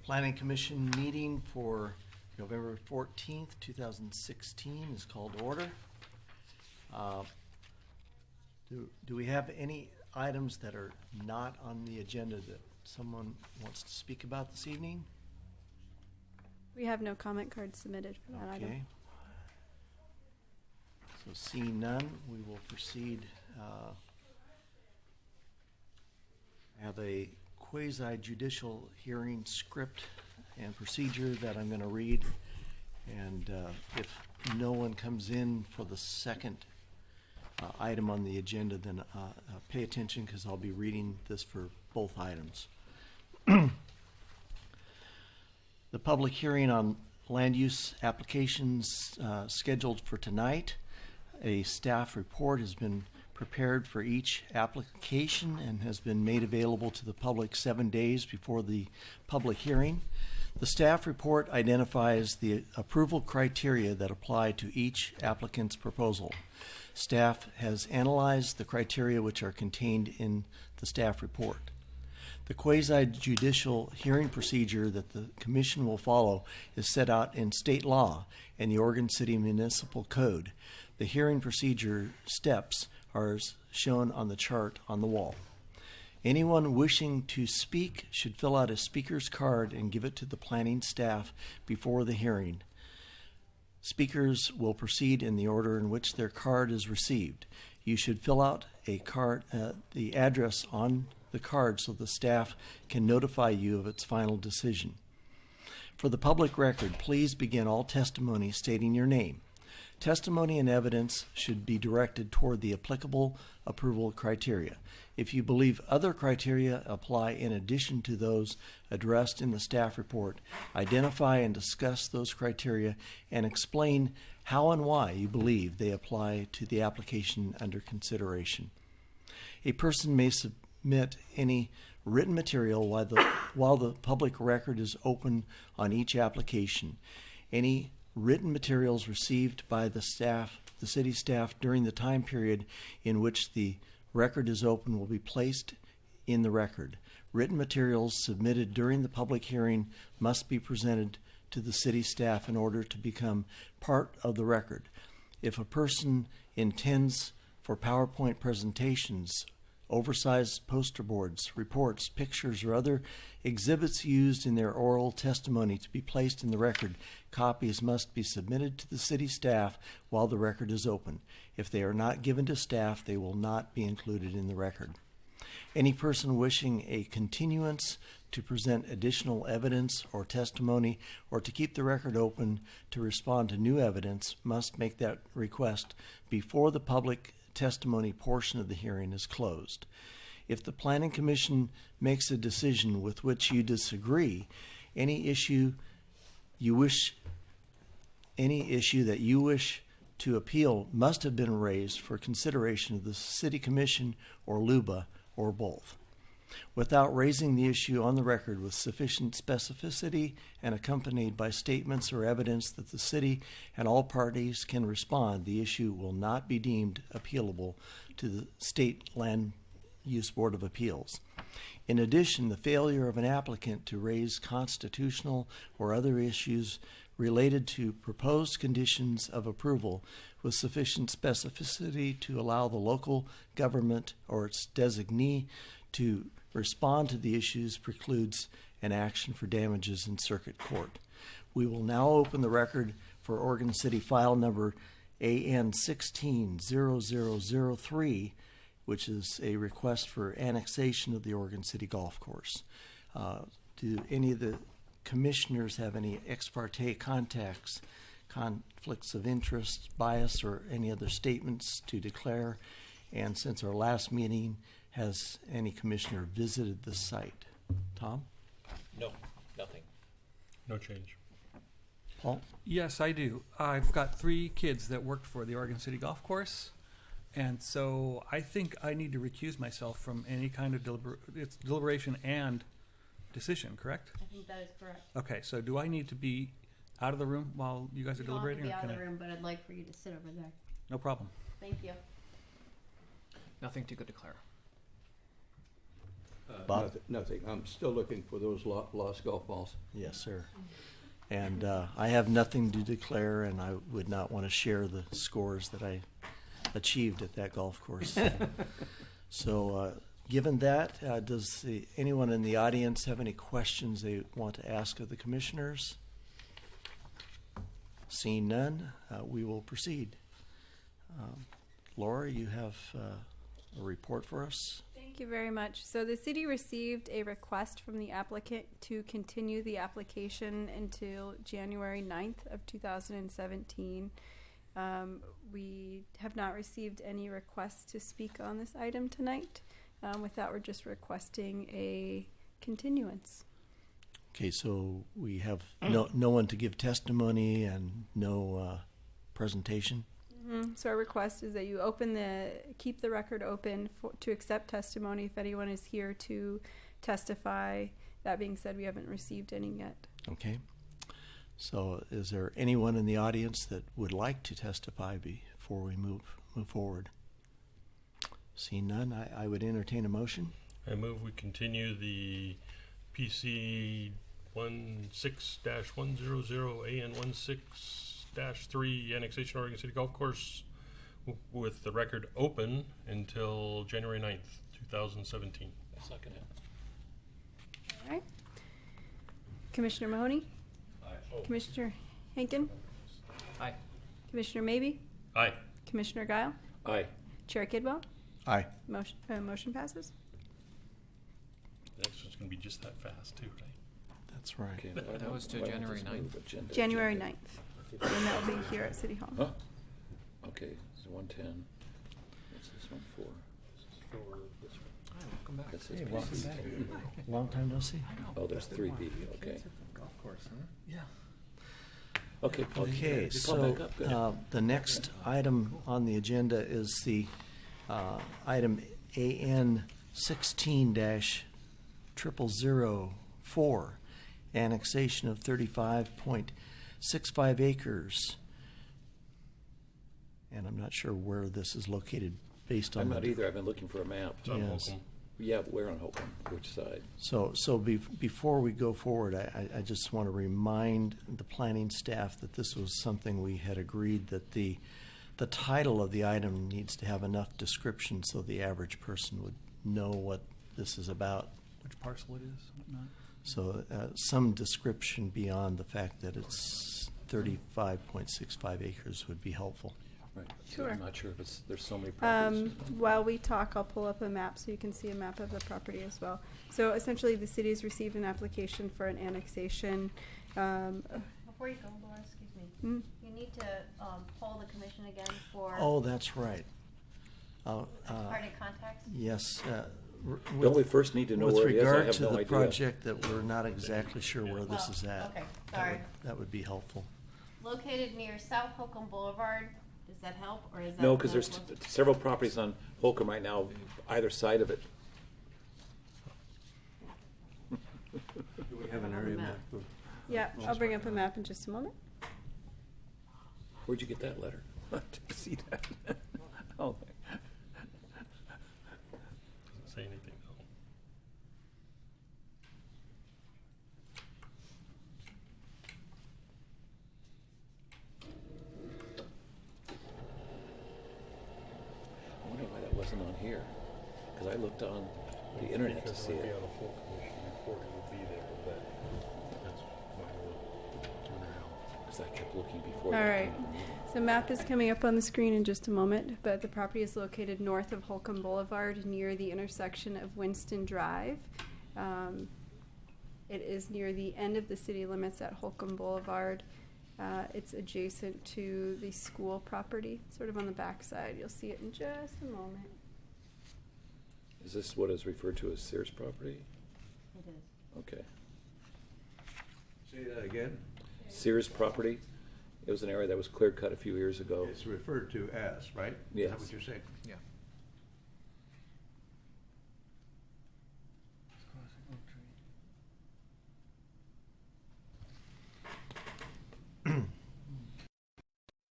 Planning Commission meeting for November 14th, 2016 is called to order. Do we have any items that are not on the agenda that someone wants to speak about this evening? We have no comment cards submitted for that Okay. item. So seeing none, we will proceed. I have a quasi-judicial hearing script and procedure that I'm going to read. And if no one comes in for the second item on the agenda, then pay attention because I'll be reading this for both items. The public hearing on land use applications scheduled for tonight. A staff report has been prepared for each application and has been made available to the public 7 days before the public hearing. The staff report identifies the approval criteria that apply to each applicant's proposal. Staff has analyzed the criteria which are contained in the staff report. The quasi-judicial hearing procedure that the Commission will follow is set out in state law and the Oregon City Municipal Code. The hearing procedure steps are shown on the chart on the wall. Anyone wishing to speak should fill out a speaker's card and give it to the planning staff before the hearing. Speakers will proceed in the order in which their card is received. You should fill out a card, the address on the card so the staff can notify you of its final decision. For the public record, please begin all testimony stating your name. Testimony and evidence should be directed toward the applicable approval criteria. If you believe other criteria apply in addition to those addressed in the staff report, identify and discuss those criteria and explain how and why you believe they apply to the application under consideration. A person may submit any written material while the public record is open on each application. Any written materials received by the city staff during the time period in which the record is open will be placed in the record. Written materials submitted during the public hearing must be presented to the city staff in order to become part of the record. If a person intends for PowerPoint presentations, oversized poster boards, reports, pictures, or other exhibits used in their oral testimony to be placed in the record, copies must be submitted to the city staff while the record is open. If they are not given to staff, they will not be included in the record. Any person wishing a continuance to present additional evidence or testimony or to keep the record open to respond to new evidence must make that request before the public testimony portion of the hearing is closed. If the Planning Commission makes a decision with which you disagree, any issue that you wish to appeal must have been raised for consideration of the City Commission or LUBA or both. Without raising the issue on the record with sufficient specificity and accompanied by statements or evidence that the city and all parties can respond, the issue will not be deemed appealable to the State Land Use Board of Appeals. In addition, the failure of an applicant to raise constitutional or other issues related to proposed conditions of approval with sufficient specificity to allow the local government or its designee to respond to the issues precludes an action for damages in circuit court. We will now open the record for Oregon City file number AN 160003, which is a request for annexation of the Oregon City Golf Course. Do any of the commissioners have any ex parte contacts, conflicts of interest, bias, or any other statements to declare? And since our last meeting, has any commissioner visited the site? Tom? No, nothing. No change. Paul? Yes, I do. I've got 3 kids that worked for the Oregon City Golf Course, and so I think I need to recuse myself from any kind of deliberation and decision, correct? I think that is correct. Okay, so do I need to be out of the room while you guys are deliberating? You don't have to or be out can of the room, but I'd like for you to sit over there. No problem. Thank you. Nothing to declare. Bob? Nothing. I'm still looking for those lost golf balls. Yes, sir. And I have nothing to declare, and I would not want to share the scores that I achieved at that golf course. So, given that, does anyone in the audience have any questions they want to ask of the commissioners? Seeing none, we will proceed. Laura, you have a report for us? Thank you very much. So the city received a request from the applicant to continue the application until January 9th of 2017. We have not received any requests to speak on this item tonight. With that, we're just requesting a continuance. Okay, so we have no one to give testimony and no presentation? So our request is that you keep the record open to accept testimony if anyone is here to testify. That being said, we haven't received any yet. Okay. So is there anyone in the audience that would like to testify before we move forward? Seeing none, I would entertain a motion. I move we continue the PC 16-100 AN 16-3 annexation Oregon City Golf Course with the record open until January 9th, 2017. I second it. All right. Commissioner Mahoney? Commissioner Henkin? Aye. Commissioner Maybe? Aye. Commissioner Guile? Aye. Chair Kidwell? Aye. Motion passes. The next one's going to be just that fast, too, right? That's right. Okay, That was to why don't January this 9th? move agenda- January agenda? 9th. And that will be here at City Hall. Huh? Okay, so 110. What's this one for? Hi, welcome back. This is Hey, welcome PC. back. Long time no see. Oh, there's 3B, okay. Golf course, huh? Yeah. Okay, Okay, you so call back up, good. the next item on the agenda is the item AN 16-0004, annexation of 35.65 acres. And I'm not sure where this is located based on I'm the. not either. I've been looking for a map. It's on Yes. Holcomb. Yeah, but where on Holcomb? Which side? Before we go forward, I just want to remind the planning staff that this was something we had agreed that the title of the item needs to have enough description so the average person would know what this is about. Which parcel it is, whatnot. So some description beyond the fact that it's 35.65 acres would be helpful. Right. Sure. I'm not sure if there's so many properties. While we talk, I'll pull up a map so you can see a map of the property as well. So essentially, the city has received an application for an annexation. Before you go, Laura, excuse me, Mm. you need to poll the commission again for Oh, that's right. party contacts. Yes. Don't we first need to know with where it is? I regard have to no the idea. project that we're not exactly sure where this Oh, is at. okay, sorry. That would be helpful. Located near South Holcomb Boulevard, does that help, or is that? No, because not there's located? several properties on Holcomb right now, either side of it. Yeah, I'll bring up a map in just a moment. Where'd you get that letter? I didn't see that. Oh, Doesn't say anything, though. I wonder why that wasn't on here. Because I looked on the internet to see it. On a full commission report, it would be there, but that's why we're doing it now. Because I kept looking before. All that right. came to the meeting. So map is coming up on the screen in just a moment, but the property is located north of Holcomb Boulevard near the intersection of Winston Drive. It is near the end of the city limits at Holcomb Boulevard. It's adjacent to the school property, sort of on the backside. You'll see it in just a moment. Is this what is referred to as Sears property? It is. Okay. Say that again? Sears property. It was an area that was clear cut a few years ago. It's referred to as, right? Is Yes. that what you're saying? Yeah.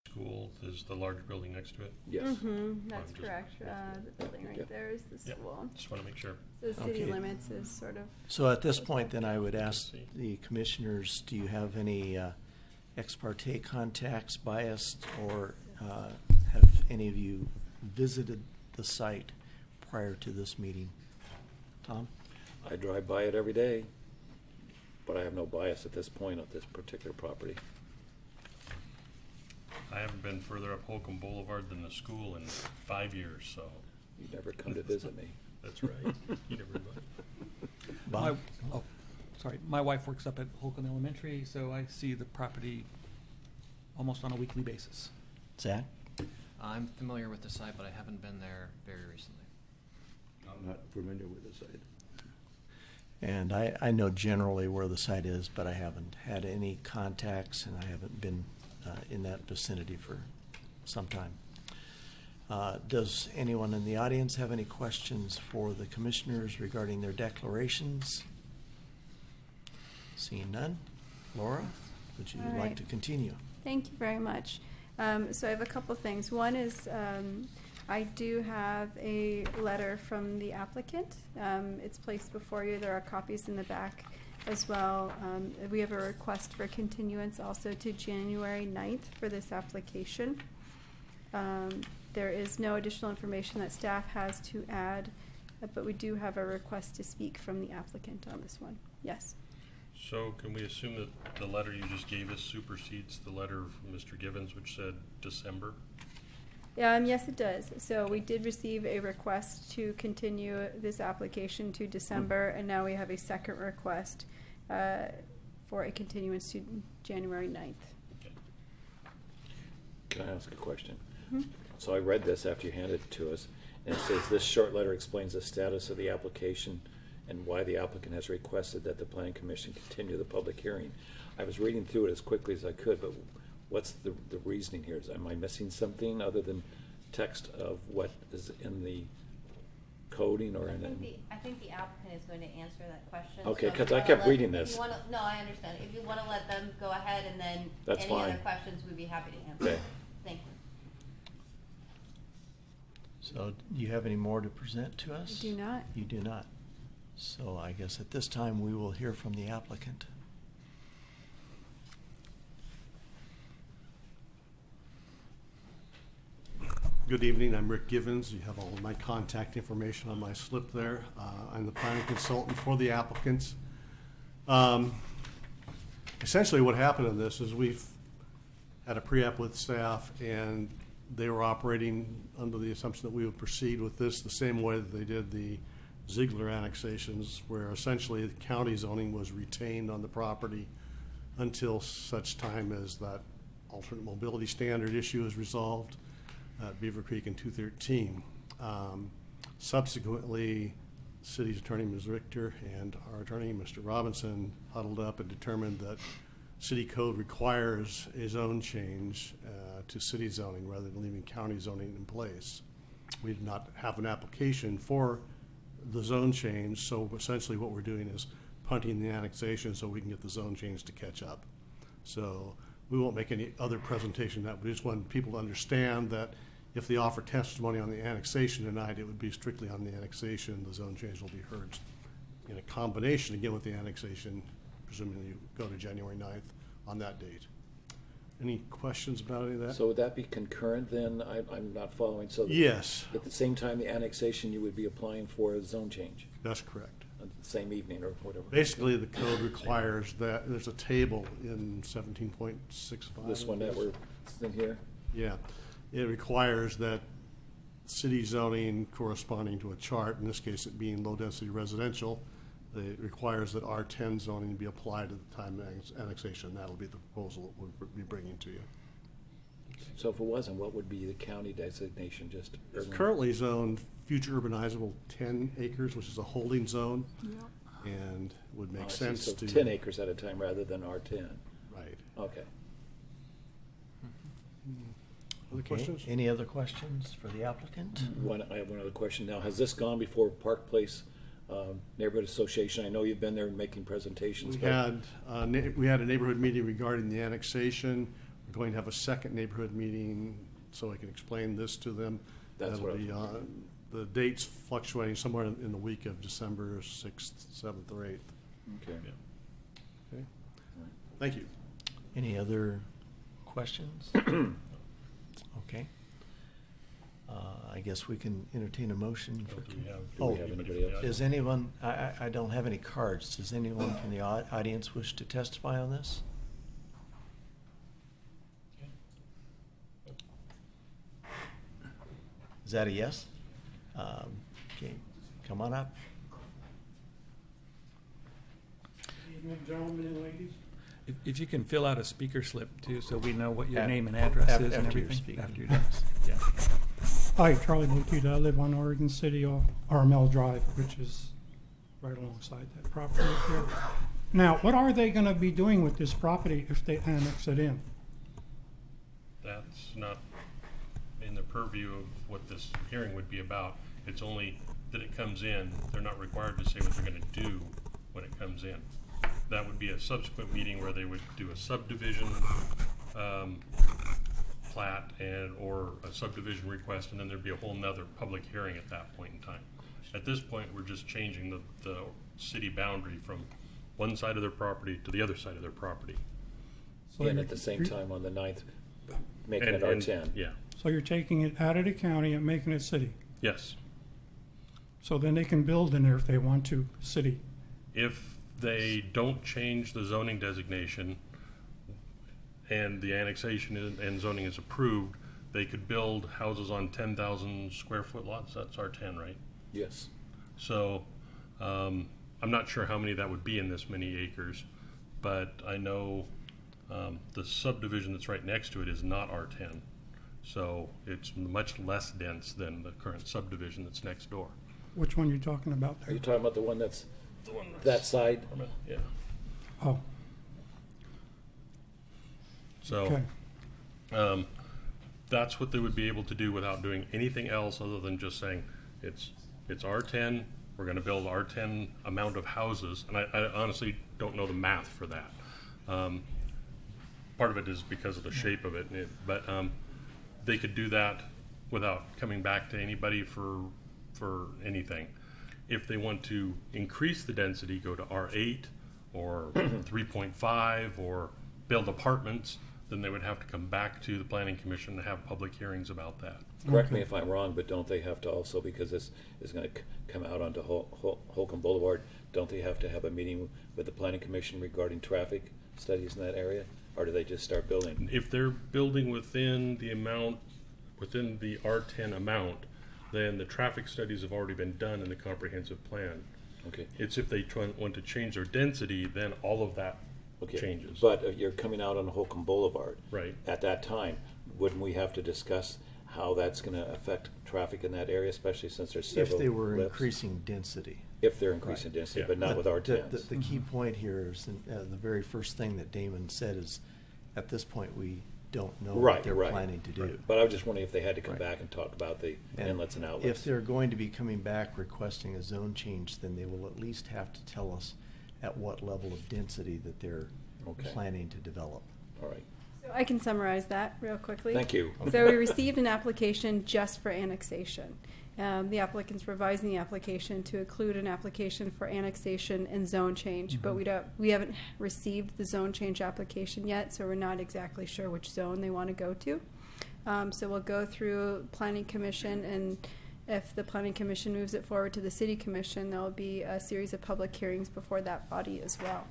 School, the is the large building next to it. Yes. That's just- correct. The building right Yep. there is the Yep. school. Just want to make sure. So the city Okay. limits is sort of. So at this point, then I would ask the commissioners, do you have any ex parte contacts biased, or have any of you visited the site prior to this meeting? Tom? I drive by it every day, but I have no bias at this point of this particular property. I haven't been further up Holcomb Boulevard than the school in 5 years, so You never come to visit me. that's right. You never mind. Bob? My wife works up at Holcomb Elementary, so I see the property almost on a weekly basis. Zach? I'm familiar with the site, but I haven't been there very recently. I'm not familiar with the site. And I know generally where the site is, but I haven't had any contacts, and I haven't been in that vicinity for some time. Does anyone in the audience have any questions for the commissioners regarding their declarations? Seeing none. Laura, would you All like right. to continue? Thank you very much. So I have a couple things. One is I do have a letter from the applicant. It's placed before you. There are copies in the back as well. We have a request for continuance also to January 9th for this application. There is no additional information that staff has to add, but we do have a request to speak from the applicant on this one. Yes. So can we assume that the letter you just gave us supersedes the letter from Mr. Givens, which said December? Yes, it does. So we did receive a request to continue this application to December, and now we have a second request for a continuance to January 9th. Can I ask a question? Mhm. So I read this after you handed it to us, and it says, "This short letter explains the status of the application and why the applicant has requested that the planning commission continue the public hearing." I was reading through it as quickly as I could, but what's the reasoning here? Am I missing something other than text of what is in the coding or in it? I think the applicant is going to answer that question. Okay, So if 'cause you I wanna kept let- reading if this. you wanna- No, I understand. If you want to let them go ahead and then That's any other fine. questions, we'd be happy to answer. Okay. Thank you. So do you have any more to present to us? I do not. You do not. So I guess at this time, we will hear from the applicant. Good evening, I'm Rick Givens. You have all of my contact information on my slip there. I'm the planning consultant for the applicants. Essentially what happened in this is we've had a pre-app with staff, and they were operating under the assumption that we would proceed with this the same way that they did the Ziegler annexations, where essentially the county zoning was retained on the property until such time as that alternate mobility standard issue is resolved at Beaver Creek in 2013. Subsequently, city's attorney, Ms. Richter, and our attorney, Mr. Robinson, huddled up and determined that city code requires a zone change to city zoning rather than leaving county zoning in place. We did not have an application for the zone change, so essentially what we're doing is punting the annexation so we can get the zone change to catch up. So we won't make any other presentation that. We just want people to understand that if they offer testimony on the annexation tonight, it would be strictly on the annexation. The zone change will be heard in a combination again with the annexation, presuming you go to January 9th on that date. Any questions about any of that? So would that be concurrent then? I'm not following. So that Yes, at the same time the annexation, you would be applying for a zone change that's correct. on the same evening or whatever? Basically, the code requires that, there's a table in 17.65. This one that we're in here? Yeah, it requires that city zoning corresponding to a chart, in this case it being low-density residential, it requires that R10 zoning be applied at the time of annexation. That'll be the proposal that we'll be bringing to you. So if it wasn't, what would be the county designation, just It's urban? currently zoned future urbanizable 10 acres, which is a holding zone, and would Oh, I make see. sense So to. 10 acres at a time rather than R10. Right. Okay. Other Okay. questions? Any other questions for the applicant? I have one other question now. Has this gone before Park Place Neighborhood Association? I know you've been there making presentations. We but- had a neighborhood meeting regarding the annexation. We're going to have a second neighborhood meeting so I can explain this to them. That's That'll what be on, the dates fluctuating somewhere in the week of December 6th, 7th, or 8th. Okay. Okay? Thank you. Any other questions? Okay. I guess we can entertain a motion for. Do we have, Do we have anybody else? Does anyone, I don't have any cards. Does anyone from the audience wish to testify on this? Is that a yes? Okay, come on up. Evening, gentlemen and ladies. If you can fill out a speaker slip too, so we know what your Af- name and address af- is and after you're everything. speaking. After you're done. Yeah. Hi, Charlie Lutuda. I live on Oregon City, Armel Drive, which is right alongside that property up there. Now, what are they going to be doing with this property if they annex it in? that's not in the purview of what this hearing would be about. It's only that it comes in. They're not required to say what they're gonna do when it comes in. That would be a subsequent meeting where they would do a subdivision, plat or a subdivision request, and then there'd be a whole nother public hearing at that point in time. At this point, we're just changing the city boundary from one side of their property to the other side of their property. So And you- at the same time, on the 9th, making And- it and- R10. Yeah, So you're taking it out of the county and making it city. yes. So then they can build in there if they want to, city. If they don't change the zoning designation and the annexation and zoning is approved, they could build houses on 10,000 square foot lots. That's R10, right? Yes. So I'm not sure how many that would be in this many acres, but I know the subdivision that's right next to it is not R10. So it's much less dense than the current subdivision that's next door. Which one are you talking about Are there? you talking about the one that's The one that side? Yeah. Oh, So okay. that's what they would be able to do without doing anything else other than just saying it's R10. We're going to build R10 amount of houses, and I honestly don't know the math for that. Part of it is because of the shape of it, but they could do that without coming back to anybody for anything. If they want to increase the density, go to R8 or 3.5 or build apartments, then they would have to come back to the Planning Commission to have public hearings about that. Correct me if I'm wrong, but don't they have to also, because this is going to come out onto Holcomb Boulevard, don't they have to have a meeting with the Planning Commission regarding traffic studies in that area? Or do they just start building? If they're building within the R10 amount, then the traffic studies have already been done in the comprehensive plan. Okay. It's if they want to change their density, then all of that Okay. changes. But you're coming out on Holcomb Boulevard. Right. At that time, wouldn't we have to discuss how that's going to affect traffic in that area, especially since there's several If they were lifts? increasing density. If they're increasing Right. density, Yeah. but not with R10s. The key point here is, the very first thing that Damon said is, at this point, we don't know what Right, they're right. planning to do. But I was just wondering if they had to come Right. back and talk about the And inlets and outlets. If they're going to be coming back requesting a zone change, then they will at least have to tell us at what level of density that they're Okay. planning to develop. All right. So I can summarize that real quickly. Thank you. So we received an application just for annexation. The applicant's revising the application to include an application for annexation and zone change, but we haven't received the zone change application yet, so we're not exactly sure which zone they want to go to. So we'll go through Planning Commission, and if the Planning Commission moves it forward to the City Commission, there will be a series of public hearings before that body as well.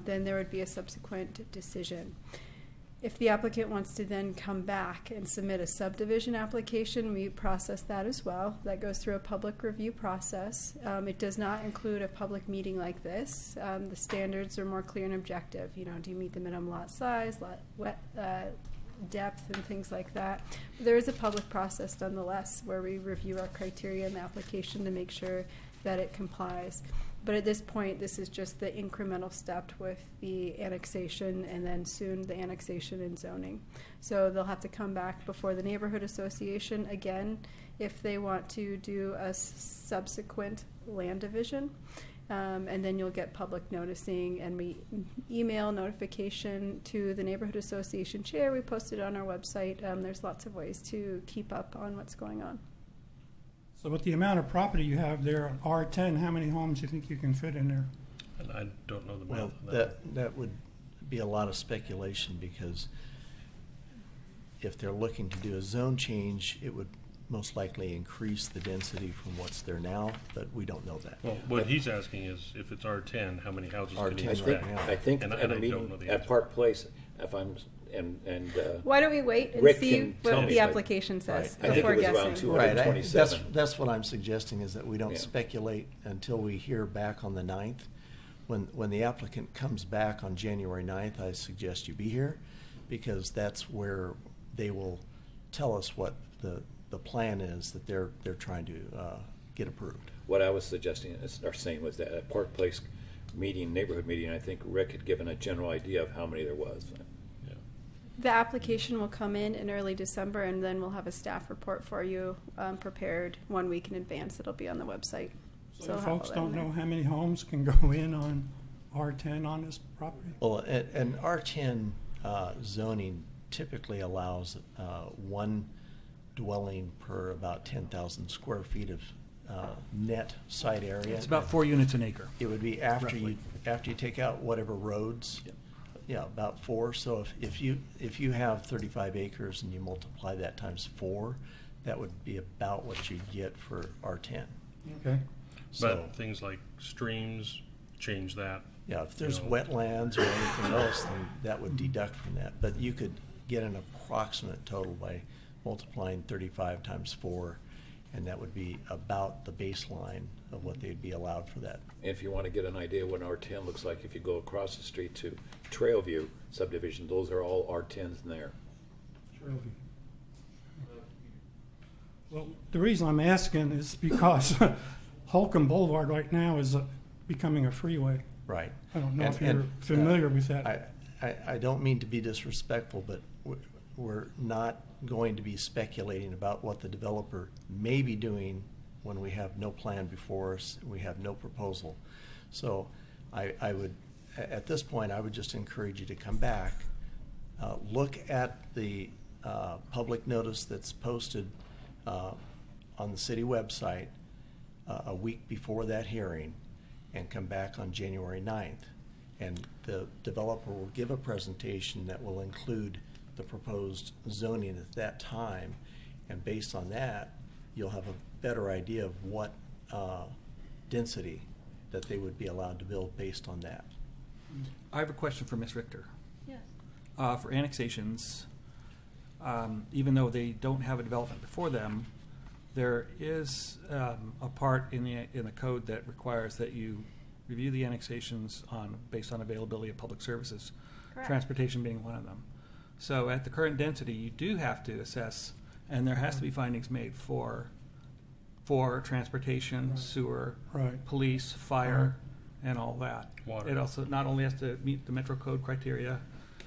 Then there would be a subsequent decision. If the applicant wants to then come back and submit a subdivision application, we process that as well. That goes through a public review process. It does not include a public meeting like this. The standards are more clear and objective. You know, do you meet the minimum lot size, depth, and things like that. But there is a public process nonetheless where we review our criteria in the application to make sure that it complies. But at this point, this is just the incremental step with the annexation and then soon the annexation and zoning. So they'll have to come back before the neighborhood association again if they want to do a subsequent land division. And then you'll get public noticing, and we email notification to the neighborhood association chair. We post it on our website. There's lots of ways to keep up on what's going on. So with the amount of property you have there on R10, how many homes do you think you can fit in there? And I don't know the Well, math of that. that would be a lot of speculation, because if they're looking to do a zone change, it would most likely increase the density from what's there now, but we don't know that. Well, what he's asking is, if it's R10, how many houses can he R10 I right think, now. I think And I at a don't meeting know the at answer. Park Place, if I'm, and Why don't we wait and Rick see can tell what me, the but application says Right. I think before it was guessing? around 200. Right, 227. that's what I'm suggesting, is that we don't Yeah. speculate until we hear back on the 9th. When the applicant comes back on January 9th, I suggest you be here, because that's where they will tell us what the plan is that they're trying to get approved. what I was suggesting, or saying, was that at Park Place meeting, neighborhood meeting, I think Rick had given a general idea of how many there was. Yeah. The application will come in early December, and then we'll have a staff report for you prepared 1 week in advance. It'll be on the website. So we'll have folks all that in don't there. know how many homes can go in on R10 on this property? Well, an R10 zoning typically allows one dwelling per about 10,000 square feet of net site area. It's about 4 units an acre. It would be after roughly. you take out whatever roads. Yep. Yeah, about 4. So if you have 35 acres and you multiply that times 4, that would be about what you get for R10. Okay. So, But things like streams, change that. yeah, if there's you know. wetlands or anything else, then that would deduct from that. But you could get an approximate total by multiplying 35 times 4, and that would be about the baseline of what they'd be allowed for that. If you want to get an idea what an R10 looks like, if you go across the street to Trailview subdivision, those are all R10s in there. Well, the reason I'm asking is because Holcomb Boulevard right now is becoming a freeway. Right. I don't know And- if you're and, familiar with that. I don't mean to be disrespectful, but we're not going to be speculating about what the developer may be doing when we have no plan before us, we have no proposal. So I would, at this point, I would just encourage you to come back, look at the public notice that's posted on the city website a week before that hearing, and come back on January 9th. And the developer will give a presentation that will include the proposed zoning at that time. And based on that, you'll have a better idea of what density that they would be allowed to build based on that. I have a question for Ms. Richter. Yes. For annexations, even though they don't have a development before them, there is a part in the code that requires that you review the annexations based on availability of public services, Correct. transportation being one of them. So at the current density, you do have to assess, and there has to be findings made for transportation, sewer, Right. police, fire, and all that. Water. It also not only has to meet the Metro Code criteria,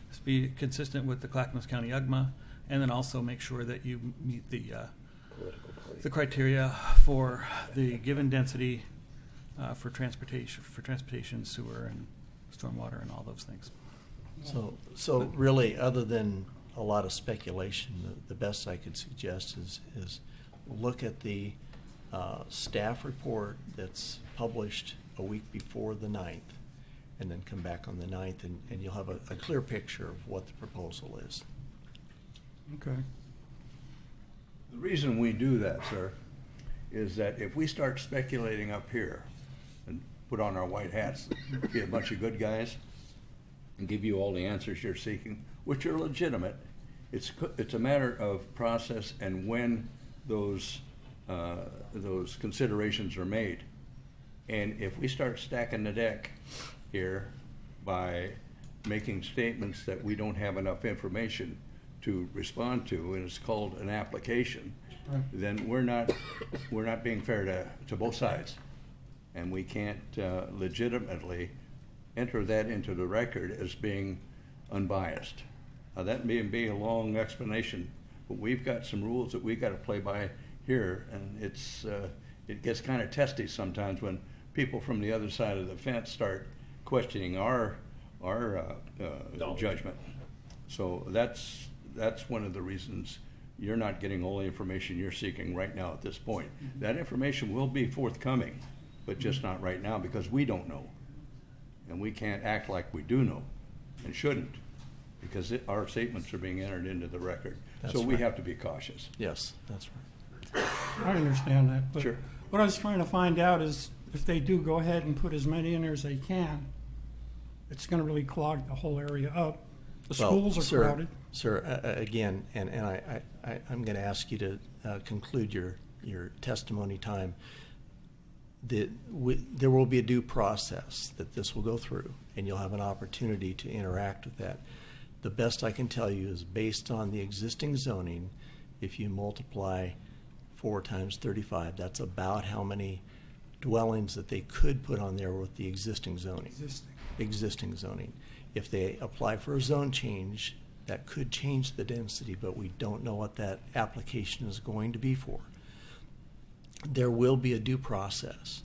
has to be consistent with the Clackamas County UGMA, and then also make sure that you meet the Political party. the criteria for the given density for transportation, sewer, and stormwater, and all those things. So really, other than a lot of speculation, the best I could suggest is look at the staff report that's published a week before the 9th, and then come back on the 9th, and you'll have a clear picture of what the proposal is. Okay. The reason we do that, sir, is that if we start speculating up here and put on our white hats, be a bunch of good guys, and give you all the answers you're seeking, which are legitimate, it's a matter of process and when those considerations are made. And if we start stacking the deck here by making statements that we don't have enough information to respond to, and it's called an application, then we're not being fair to both sides. And we can't legitimately enter that into the record as being unbiased. That may be a long explanation, but we've got some rules that we've got to play by here, and it gets kind of testy sometimes when people from the other side of the fence start questioning our judgment. So that's one of the reasons you're not getting all the information you're seeking right now at this point. That information will be forthcoming, but just not right now because we don't know. And we can't act like we do know and shouldn't because our statements are being entered into the record. That's so we right. have to be cautious. Yes, that's right. I understand that, but Sure. what I was trying to find out is if they do go ahead and put as many in there as they can, it's going to really clog the whole area up. The Well, schools are sir, crowded. Sir, again, and I'm going to ask you to conclude your testimony time. There will be a due process that this will go through, and you'll have an opportunity to interact with that. The best I can tell you is based on the existing zoning, if you multiply 4 times 35, that's about how many dwellings that they could put on there with the existing zoning. Existing zoning. If they apply for a zone change, that could change the density, but we don't know what that application is going to be for. There will be a due process,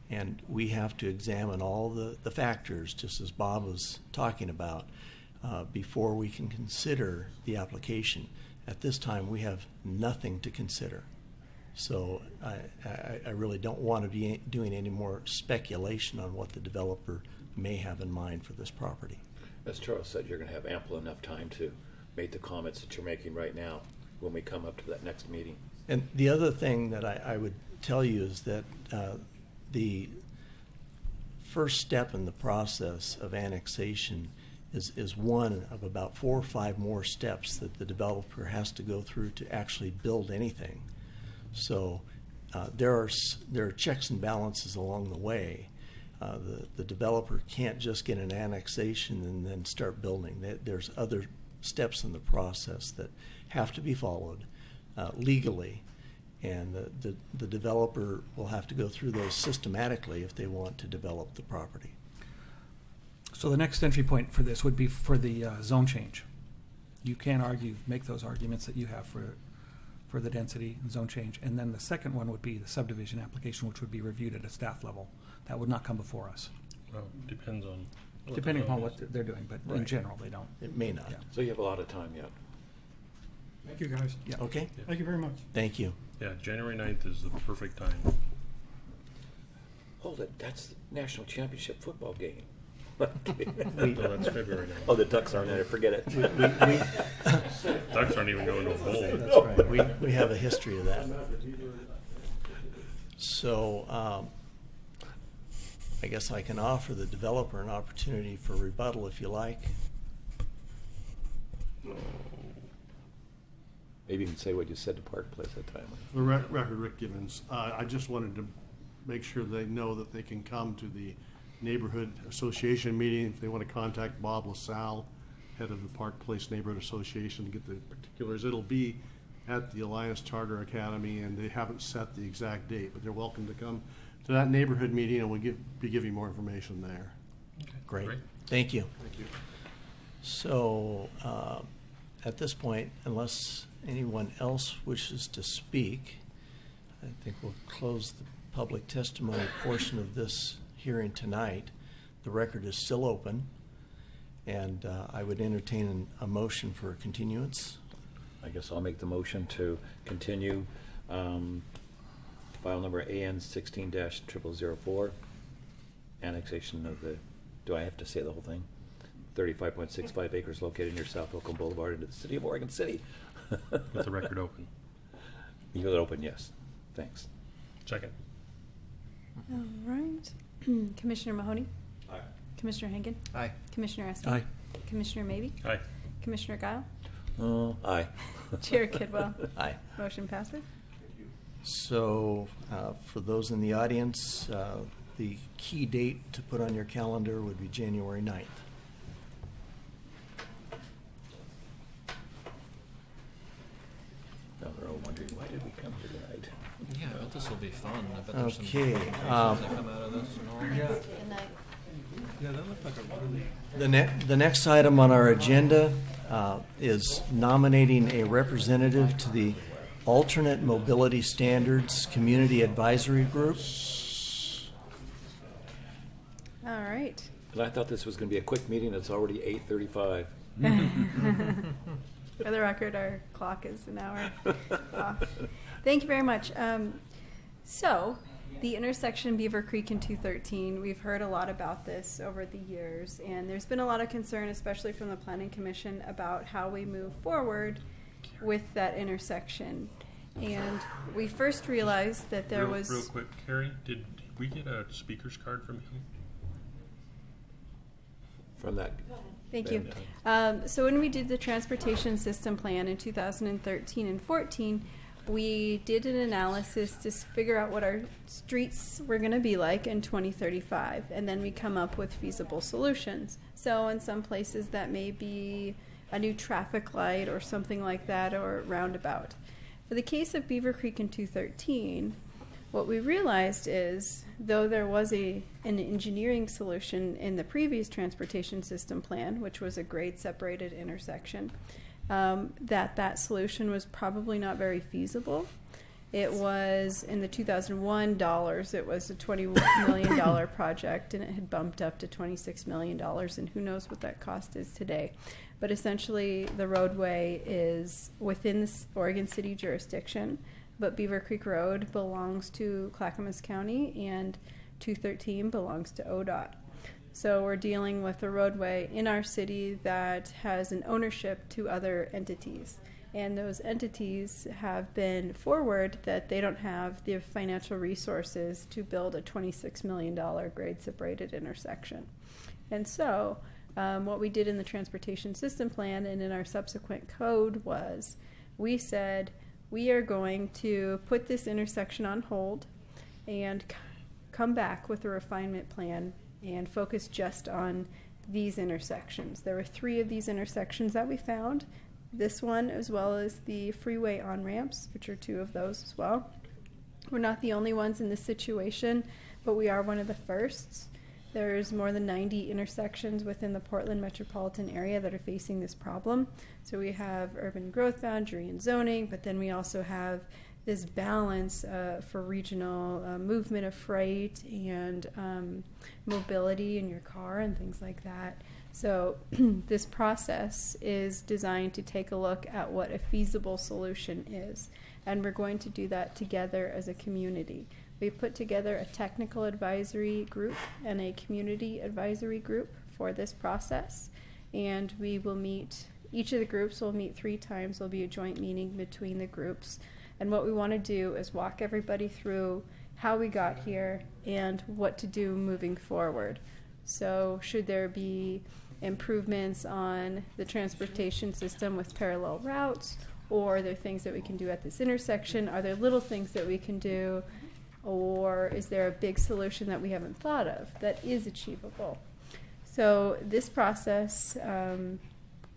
and we have to examine all the factors, just as Bob was talking about, before we can consider the application. At this time, we have nothing to consider. So I really don't want to be doing any more speculation on what the developer may have in mind for this property. As Charles said, you're going to have ample enough time to make the comments that you're making right now when we come up to that next meeting. And the other thing that I would tell you is that the first step in the process of annexation is one of about 4 or 5 more steps that the developer has to go through to actually build anything. So there are checks and balances along the way. The developer can't just get an annexation and then start building. There's other steps in the process that have to be followed legally, and the developer will have to go through those systematically if they want to develop the property. So the next entry point for this would be for the zone change. You can make those arguments that you have for the density and zone change. And then the second one would be the subdivision application, which would be reviewed at a staff level. That would not come before us, Well, depends on. depending upon what they're doing, but in Right. general, they don't. It may not. Yeah. So you have a lot of time yet. Thank you, guys. Yeah. Okay? Thank you very much. Thank you. Yeah, January 9th is the perfect time. Hold it, that's the national championship football game. No, that's February 9th. Oh, the Ducks aren't in it, forget it. Ducks aren't even going to a bowl. That's right. We have a history of that. So I guess I can offer the developer an opportunity for rebuttal if you like. Maybe you can say what you said to Park Place that time. For the record, Rick Gibbons, I just wanted to make sure they know that they can come to the neighborhood association meeting if they want to contact Bob LaSalle, head of the Park Place Neighborhood Association, to get the particulars. It'll be at the Alliance Charter Academy, and they haven't set the exact date, but they're welcome to come to that neighborhood meeting, and we'll be giving more information there. Great. Great. Thank you. Thank you. So at this point, unless anyone else wishes to speak, I think we'll close the public testimony portion of this hearing tonight. The record is still open, and I would entertain a motion for continuance. I guess I'll make the motion to continue file number AN 16-0004, annexation of the, do I have to say the whole thing? 35.65 acres located near South Oakland Boulevard into the city of Oregon City. With the record open. You got it open, yes. Thanks. Second. All right. Commissioner Mahoney? Aye. Commissioner Henkin? Aye. Commissioner Estes? Aye. Commissioner Maybe? Aye. Commissioner Guile? Aye. Chair Kidwell? Aye. Motion passes. So for those in the audience, the key date to put on your calendar would be January 9th. Now they're all wondering, why did we come here tonight? Yeah, I bet this will be fun. I bet there's Okay, some conversations that come out of this and all. And I Yeah, that looked like a really. The next item on our agenda is nominating a representative to the Alternate Mobility Standards Community Advisory Group. All right. And I thought this was going to be a quick meeting. It's already 8:35. For the record, our clock is an hour off. Thank you very much. So, the intersection Beaver Creek and 213, we've heard a lot about this over the years, and there's been a lot of concern, especially from the Planning Commission, about how we move forward with that intersection. And we first realized that there was... Real quick, Carrie, did we get a speaker's card from him? From that. Thank you. Ben, So when we did the transportation system plan in 2013 and 14, we did an analysis to figure out what our streets were going to be like in 2035, and then we come up with feasible solutions. So in some places that may be a new traffic light or something like that, or roundabout. For the case of Beaver Creek in 213, what we realized is, though there was an engineering solution in the previous transportation system plan, which was a grade-separated intersection, that solution was probably not very feasible. It was, in the 2001 dollars, it was a $20 million project, and it had bumped up to $26 million, and who knows what that cost is today. But essentially, the roadway is within the Oregon City jurisdiction, but Beaver Creek Road belongs to Clackamas County, and 213 belongs to ODOT. So we're dealing with a roadway in our city that has an ownership to other entities. And those entities have been forward that they don't have the financial resources to build a $26 million grade-separated intersection. And so what we did in the transportation system plan and in our subsequent code was we said, we are going to put this intersection on hold and come back with a refinement plan and focus just on these intersections. There were 3 of these intersections that we found. This one, as well as the freeway on-ramps, which are 2 of those as well. We're not the only ones in this situation, but we are one of the firsts. There's more than 90 intersections within the Portland metropolitan area that are facing this problem. So we have urban growth boundary and zoning, but then we also have this balance for regional movement of freight and mobility in your car and things like that. So this process is designed to take a look at what a feasible solution is, and we're going to do that together as a community. We've put together a technical advisory group and a community advisory group for this process, and we will meet, each of the groups will meet 3 times. There'll be a joint meeting between the groups, and what we want to do is walk everybody through how we got here and what to do moving forward. So should there be improvements on the transportation system with parallel routes, or are there things that we can do at this intersection? Are there little things that we can do? Or is there a big solution that we haven't thought of that is achievable? So this process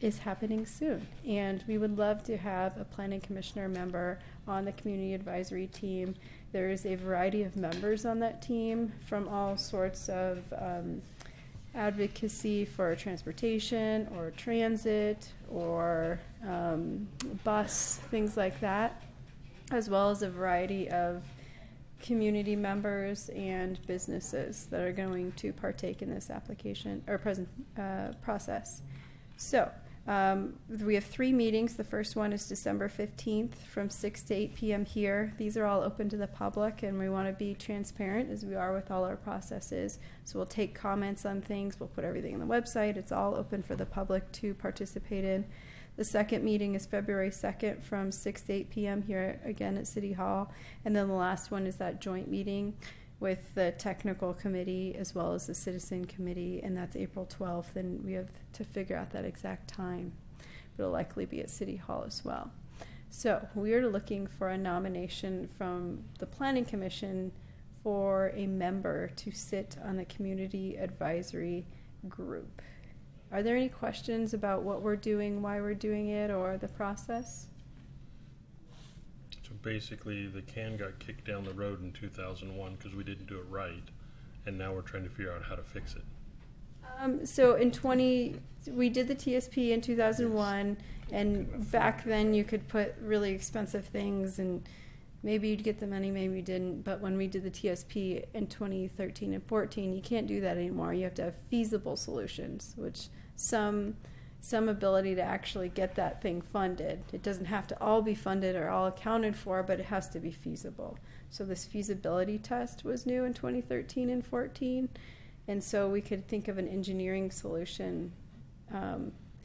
is happening soon, and we would love to have a planning commissioner member on the community advisory team. There is a variety of members on that team from all sorts of advocacy for transportation or transit or bus, things like that, as well as a variety of community members and businesses that are going to partake in this application or process. So we have 3 meetings. The first one is December 15th from 6 to 8 p.m. here. These are all open to the public, and we want to be transparent as we are with all our processes. So we'll take comments on things. We'll put everything on the website. It's all open for the public to participate in. The second meeting is February 2nd from 6 to 8 p.m. here again at City Hall. And then the last one is that joint meeting with the technical committee as well as the citizen committee, and that's April 12th, and we have to figure out that exact time. But it'll likely be at City Hall as well. So we are looking for a nomination from the Planning Commission for a member to sit on the community advisory group. Are there any questions about what we're doing, why we're doing it, or the process? So basically, the can got kicked down the road in 2001 because we didn't do it right, and now we're trying to figure out how to fix it. So we did the TSP in 2001, and back then you could put really expensive things and maybe you'd get the money, maybe you didn't. But when we did the TSP in 2013 and 14, you can't do that anymore. You have to have feasible solutions, which some ability to actually get that thing funded. It doesn't have to all be funded or all accounted for, but it has to be feasible. So this feasibility test was new in 2013 and 14. And so we could think of an engineering solution.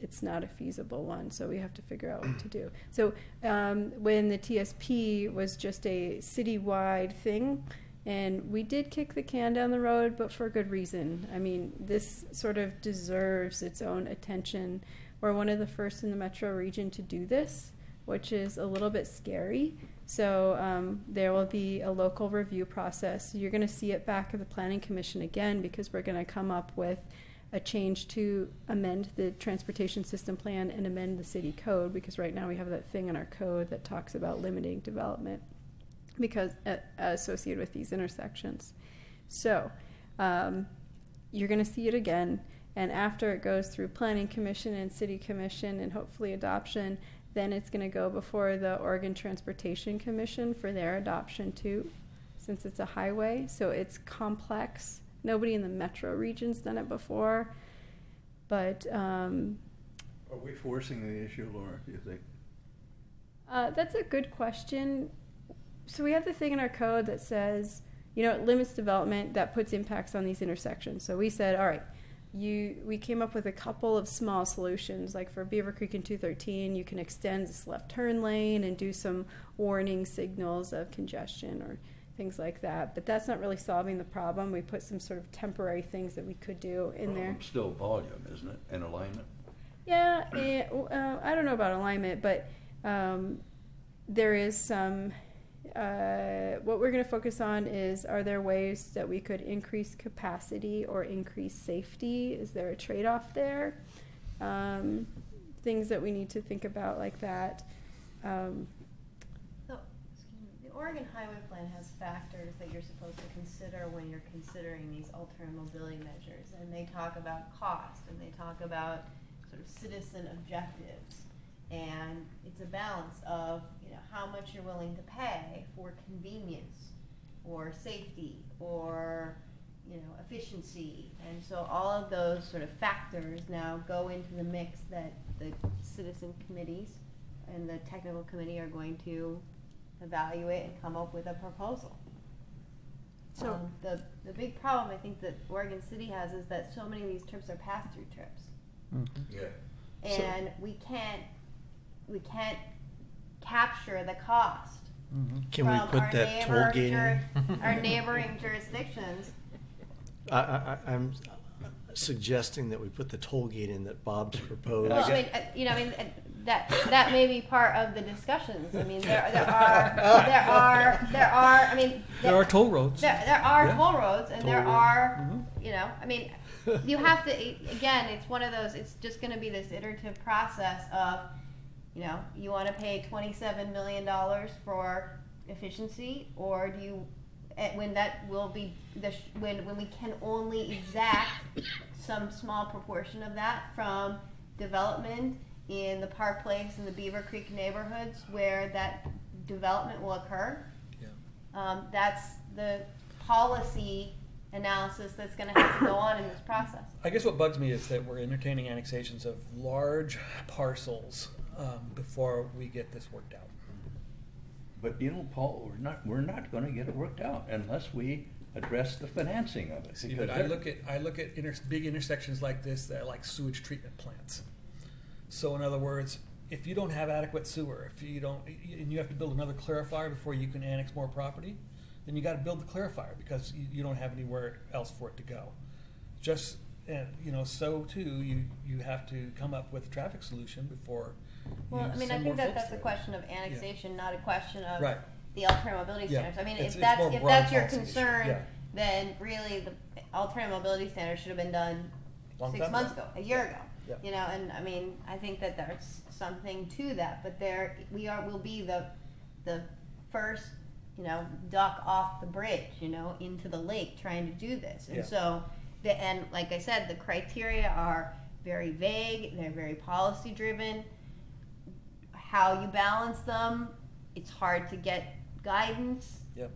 It's not a feasible one, so we have to figure out what to do. So when the TSP was just a citywide thing, and we did kick the can down the road, but for good reason. I mean, this sort of deserves its own attention. We're one of the first in the metro region to do this, which is a little bit scary. So there will be a local review process. You're going to see it back at the Planning Commission again, because we're going to come up with a change to amend the transportation system plan and amend the city code, because right now we have that thing in our code that talks about limiting development because associated with these intersections. So you're going to see it again, and after it goes through Planning Commission and City Commission and hopefully adoption, then it's going to go before the Oregon Transportation Commission for their adoption too, since it's a highway. So it's complex. Nobody in the metro region's done it before, but Are we forcing the issue, Laura, do you think? that's a good question. So we have the thing in our code that says, it limits development that puts impacts on these intersections. So we said, all right, we came up with a couple of small solutions, like for Beaver Creek in 213, you can extend this left turn lane and do some warning signals of congestion or things like that, but that's not really solving the problem. We put some sort of temporary things that we could do in there. Still volume, isn't it, and alignment? Yeah, I don't know about alignment, but there is some, what we're going to focus on is, are there ways that we could increase capacity or increase safety? Is there a trade-off there? Things that we need to think about like that. The Oregon Highway Plan has factors that you're supposed to consider when you're considering these alternative mobility measures, and they talk about cost, and they talk about sort of citizen objectives, and it's a balance of how much you're willing to pay for convenience or safety or efficiency, and so all of those sort of factors now go into the mix that the citizen committees and the technical committee are going to evaluate and come up with a proposal. So the big problem I think that Oregon City has is that so many of these trips are pass-through trips. Mm-hmm. Yeah. And we can't capture the cost. Mm-hmm. Can we put that toll gate in? Our neighboring jurisdictions. I'm suggesting that we put the toll gate in that Bob's proposed. Well, that may be part of the discussions. I mean, there are toll roads. There are Yeah. toll roads, and Toll there road. are, Mhm. you have to, again, it's one of those, it's just going to be this iterative process of, you want to pay $27 million for efficiency, or do you, when that will be, when we can only exact some small proportion of that from development in the Park Place and the Beaver Creek neighborhoods where that development will occur. Yeah. That's the policy analysis that's going to have to go on in this process. I guess what bugs me is that we're entertaining annexations of large parcels before we get this worked out. But Paul, we're not going to get it worked out unless we address the financing of it. See, but I look at big intersections like this that are like sewage treatment plants. So in other words, if you don't have adequate sewer, if you don't, and you have to build another clarifier before you can annex more property, then you got to build the clarifier because you don't have anywhere else for it to go. So too, you have to come up with a traffic solution before. Well, you I mean, send I think more folks that's a there. question of annexation, not a question of Right. the alternative mobility Yeah. standards. I mean, It's if more broad that's your policy issue. concern, Yeah. then really the alternative mobility standards should have been done Long 6 time months ago. ago, a year ago. Yeah. And I mean, I think that there's something to that, but we'll be the first, duck off the bridge, into the lake trying to do this. And Yeah. so, and like I said, the criteria are very vague, they're very policy driven. How you balance them, it's hard to get guidance, Yep.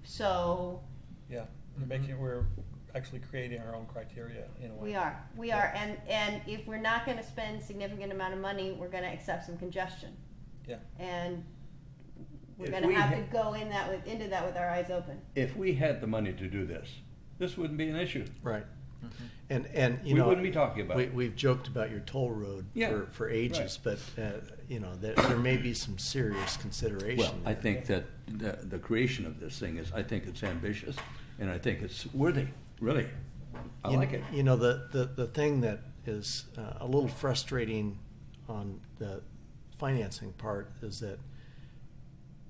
so Yeah. We're actually creating our own criteria in a way. we are, and if we're not gonna spend significant amount of money, we're gonna accept some congestion. Yeah. And we're If gonna we have ha- to go into that with our eyes open. If we had the money to do this wouldn't be an issue. Right. Mm-hmm. And you We know, wouldn't be talking about it. we've joked about your toll road Yeah, for ages, but you know, there may be some serious consideration. Well, I there. think that the creation of this thing I think it's ambitious, and I think it's worthy, really. I You- like it. You know, the thing that is a little frustrating on the financing part is that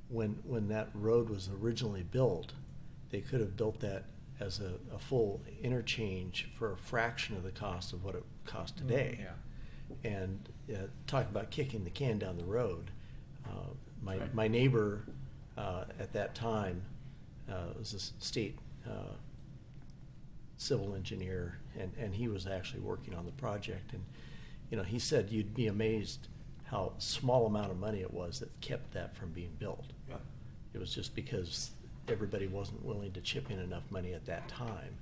when that road was originally built, they could have built that as a full interchange for a fraction of the cost of what it costs today. Yeah. And talk about kicking the can down the road. My Right. my neighbor at that time was a state civil engineer, and he was actually working on the project. And you know, he said you'd be amazed how small amount of money it was that kept that from being built. Yeah. It was just because everybody wasn't willing to chip in enough money at that time.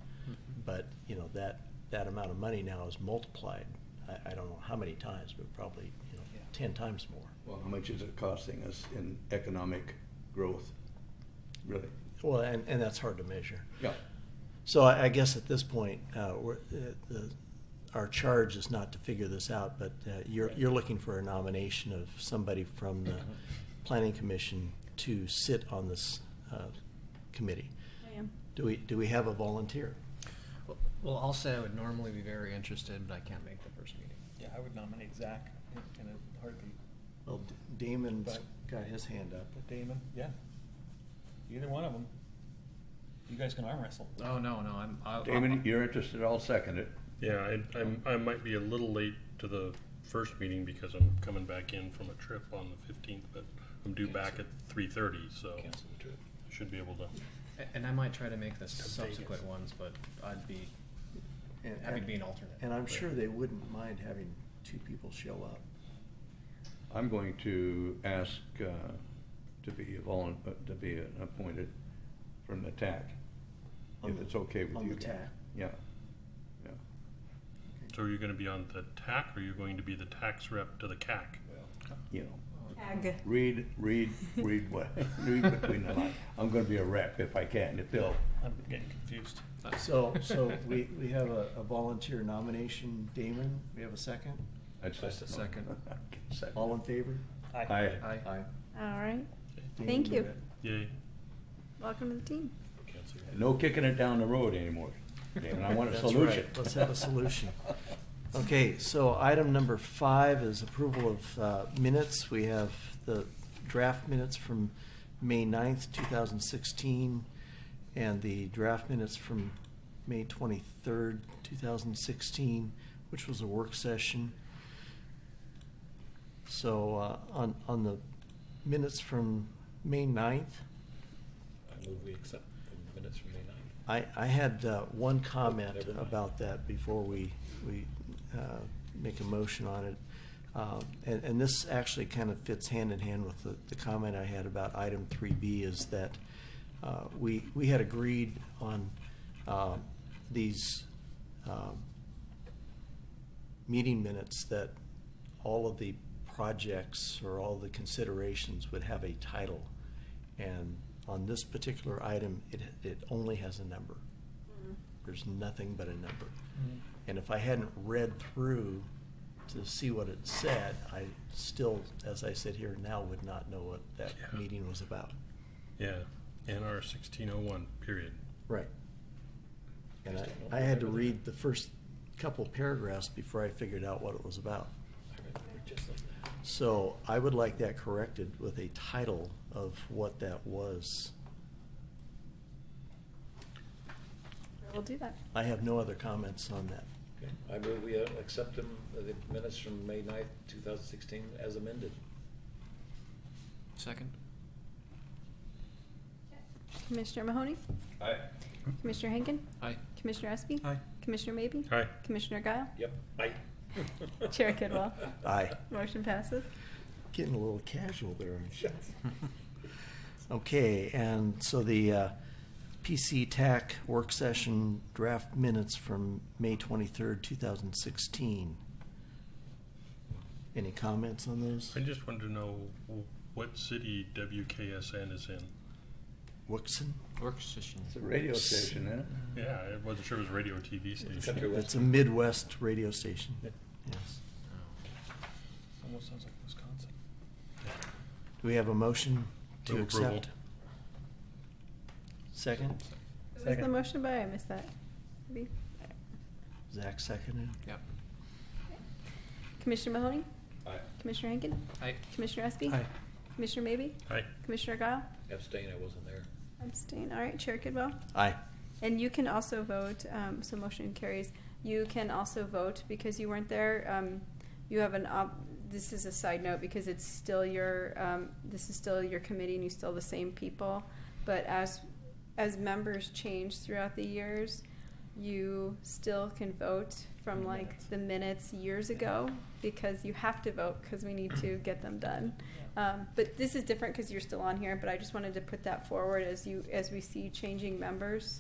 But you know, that amount of money now is multiplied. I don't know how many times, but probably 10 times more. Well, how much is it costing us in economic growth? Really? Well, and that's hard to measure. Yeah. So I guess at this point, our charge is not to figure this out, but you're looking for a nomination of somebody from the Planning Commission to sit on this committee. I am. Do we have a volunteer? Well, I'll say I would normally be very interested, but I can't make the first meeting. Yeah, I would nominate Zach in a heartbeat. Well, Damon's got his hand up. But Damon, yeah. Either one of them. You guys can arm wrestle. Oh, no, I'll Damon, you're interested, I'll second it. Yeah, I might be a little late to the first meeting because I'm coming back in from a trip on the 15th, but I'm due back at 3:30, so Cancel the trip. should be able to. And I might try to make the subsequent ones, but I'd be happy to be an alternate. And I'm But- sure they wouldn't mind having two people show up. I'm going to ask to be appointed from the TAC, On if the- it's okay with on you the guys. TAC. Yeah. Yeah. So are you going to be on the TAC, or are you going to be the tax rep to the CAC? You know, Ag. read what, read between the lines. I'm gonna be a rep if I can, if they'll. I'm getting confused. So we have a volunteer nomination. Damon, we have a second? I'd say Just a second. Second. All in favor? Aye. Aye. Aye. All right. Damon, Thank you. got- Yay. Welcome to the team. No kicking it down the road anymore. Damon, I want a That's solution. right. Let's have a solution. Okay, so item number 5 is approval of minutes. We have the draft minutes from May 9th, 2016, and the draft minutes from May 23rd, 2016, which was a work session. So on the minutes from May 9th, I move we accept the minutes from May 9th. I had one comment Never mind. about that before we make a motion on it. And this actually kind of fits hand in hand with the comment I had about item 3B, is that we had agreed on these meeting minutes that all of the projects or all the considerations would have a title. And on this particular item, it only has a number. There's nothing but a number. And if I hadn't read through to see what it said, I still, as I sit here now, would not know what that Yeah. meeting was about. Yeah, NR 1601, period. Right. And I had to read the first couple paragraphs before I figured out what it was about. So I would like that corrected with a title of what that was. We'll do that. I have no other comments on that. Okay. I move we accept the minutes from May 9th, 2016 as amended. Second? Commissioner Mahoney? Aye. Commissioner Henkin? Aye. Commissioner Espy? Aye. Commissioner Maybe? Aye. Commissioner Guile? Yep. Aye. Chair Kidwell? Aye. Motion passes. Getting a little casual there, aren't you? Okay, and so the PC TAC work session draft minutes from May 23rd, 2016. Any comments on those? I just wanted to know what city WKSN is in. Wixon? Work session. It's a radio station, isn't it? Yeah, I wasn't sure it was a radio or TV station. Country West. It's a Midwest radio station. Yeah. Yes. Almost sounds like Wisconsin. Do we have a motion to Move approval. accept? Second? Who was the motion by? I missed that. Maybe. Zach seconded. Yep. Commissioner Mahoney? Aye. Commissioner Henkin? Aye. Commissioner Espy? Aye. Commissioner Maybe? Aye. Commissioner Guile? Abstain, I wasn't there. Abstain. All right, Chair Kidwell? Aye. And you can also vote, so motion carries. You can also vote because you weren't there. You have this is a side note because it's still this is still your committee and you still the same people. But as members change throughout the years, you still can vote from like the minutes years ago because you have to vote because we need to get them done. But this is different because you're still on here, but I just wanted to put that forward as we see changing members.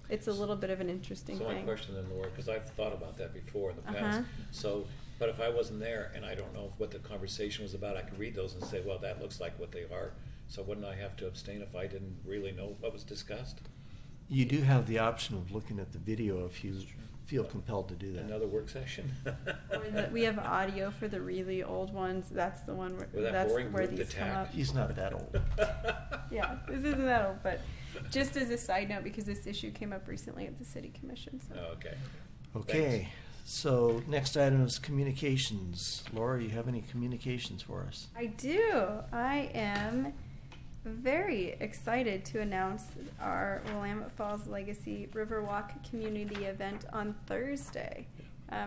It's a little bit of an interesting So my thing. question then, Laura, because I've thought about that before in the Uh-huh. past. So, but if I wasn't there and I don't know what the conversation was about, I could read those and say, well, that looks like what they are. So wouldn't I have to abstain if I didn't really know what was discussed? You do have the option of looking at the video if you feel compelled to do that. Another work session? We have audio for the really old ones. That's the one With where that that's boring where group, these the come TAC. up. He's not that old. Yeah, this isn't that old, but just as a side note, because this issue came up recently at the city commission. So. Oh, okay. Okay, so next item is communications. Laura, you have any communications for us? I do. I am very excited to announce our Willamette Falls Legacy Riverwalk community event on Thursday.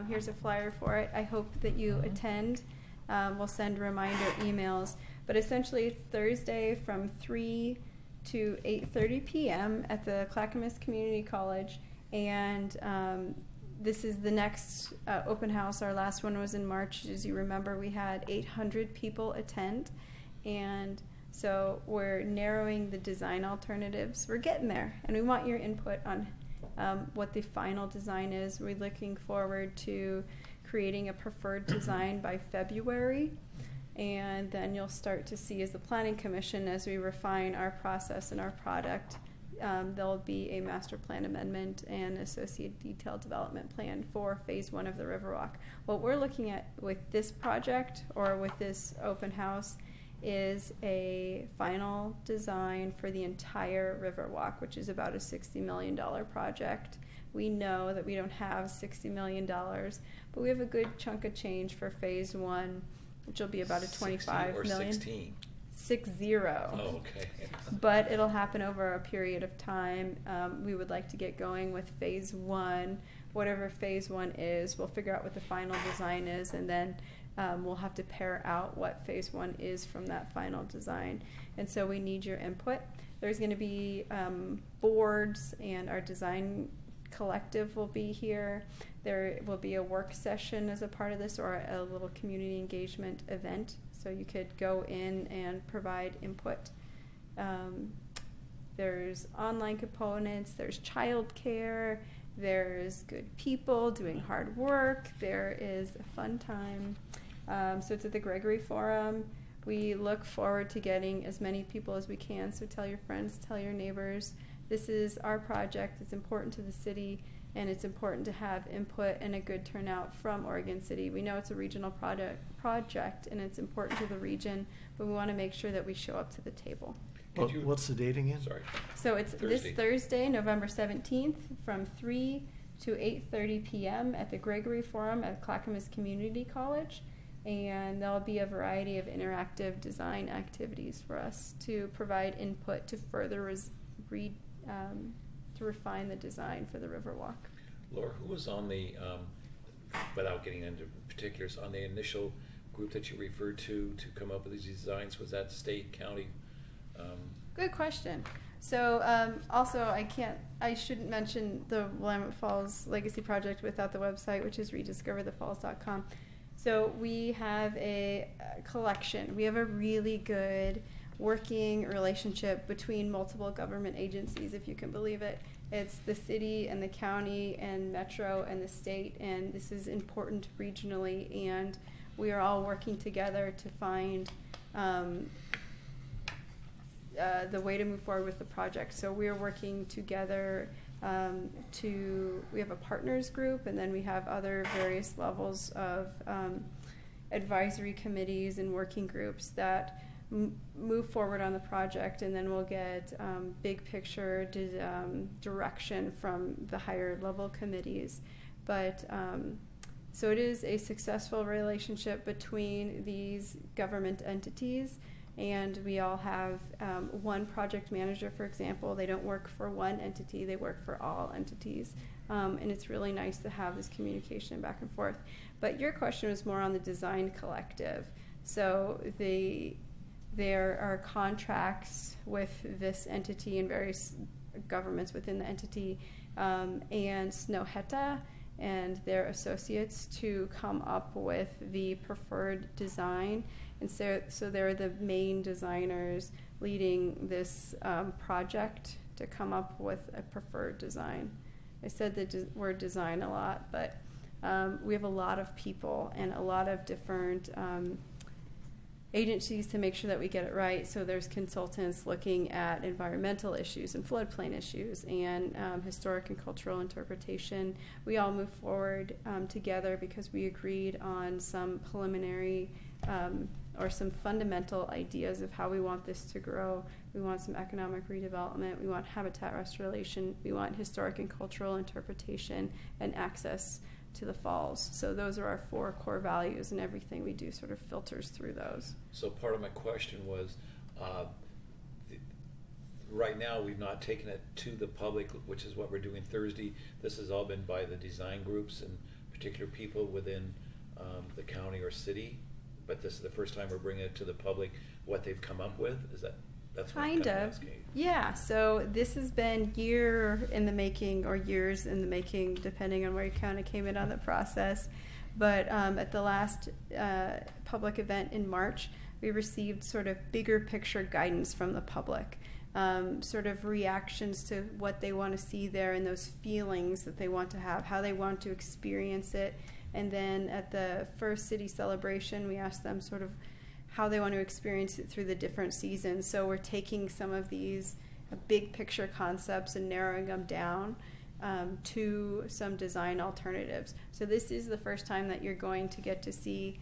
Here's a flyer for it. I hope that you attend. We'll send reminder emails. But essentially, it's Thursday from 3 to 8:30 p.m. at the Clackamas Community College. And this is the next open house. Our last one was in March. As you remember, we had 800 people attend. And so we're narrowing the design alternatives. We're getting there, and we want your input on what the final design is. We're looking forward to creating a preferred design by February, and then you'll start to see as the Planning Commission, as we refine our process and our product, there'll be a master plan amendment and associated detailed development plan for phase 1 of the Riverwalk. What we're looking at with this project or with this open house is a final design for the entire Riverwalk, which is about a $60 million project. We know that we don't have $60 million, but we have a good chunk of change for phase 1, which will be about a 25 or million. 16? 60. Oh, okay. But it'll happen over a period of time. We would like to get going with phase 1. Whatever phase 1 is, we'll figure out what the final design is, and then we'll have to pair out what phase 1 is from that final design. And so we need your input. There's going to be boards, and our design collective will be here. There will be a work session as a part of this, or a little community engagement event, so you could go in and provide input. There's online components, there's childcare, there's good people doing hard work, there is a fun time. So it's at the Gregory Forum. We look forward to getting as many people as we can, so tell your friends, tell your neighbors. This is our project, it's important to the city, and it's important to have input and a good turnout from Oregon City. We know it's a regional project, and it's important to the region, but we want to make sure that we show up to the table. What's the date again? Sorry. So it's this Thursday, November 17th, from 3 to 8:30 p.m. at the Gregory Forum at Clackamas Community College. And there'll be a variety of interactive design activities for us to provide input to further to refine the design for the Riverwalk. Laura, who was on the, without getting into particulars, on the initial group that you referred to come up with these designs? Was that state, county? Good question. So also, I shouldn't mention the Willamette Falls Legacy Project without the website, which is rediscoverthefalls.com. So we have a collection. We have a really good working relationship between multiple government agencies, if you can believe it. It's the city and the county and metro and the state, and this is important regionally, and we are all working together to find the way to move forward with the project. So we are working together we have a partners group, and then we have other various levels of advisory committees and working groups that move forward on the project, and then we'll get big picture direction from the higher level committees. But so it is a successful relationship between these government entities, and we all have one project manager, for example. They don't work for one entity, they work for all entities. And it's really nice to have this communication back and forth. But your question was more on the design collective. So there are contracts with this entity and various governments within the entity, and Snøhetta and their associates to come up with the preferred design. And so they're the main designers leading this project to come up with a preferred design. I said the word design a lot, but we have a lot of people and a lot of different agencies to make sure that we get it right. So there's consultants looking at environmental issues and floodplain issues and historic and cultural interpretation. We all move forward together because we agreed on some preliminary or some fundamental ideas of how we want this to grow. We want some economic redevelopment, we want habitat restoration, we want historic and cultural interpretation, and access to the falls. So those are our 4 core values, and everything we do sort of filters through those. So part of my question was, right now we've not taken it to the public, which is what we're doing Thursday. This has all been by the design groups and particular people within the county or city, but this is the first time we're bringing it to the public, what they've come up with. That's what I'm Kind kind of of. asking. Yeah, so this has been year in the making or years in the making, depending on where you kind of came in on the process. But at the last public event in March, we received sort of bigger picture guidance from the public, sort of reactions to what they want to see there and those feelings that they want to have, how they want to experience it. And then at the first city celebration, we asked them sort of how they want to experience it through the different seasons. So we're taking some of these big picture concepts and narrowing them down to some design alternatives. So this is the first time that you're going to get to see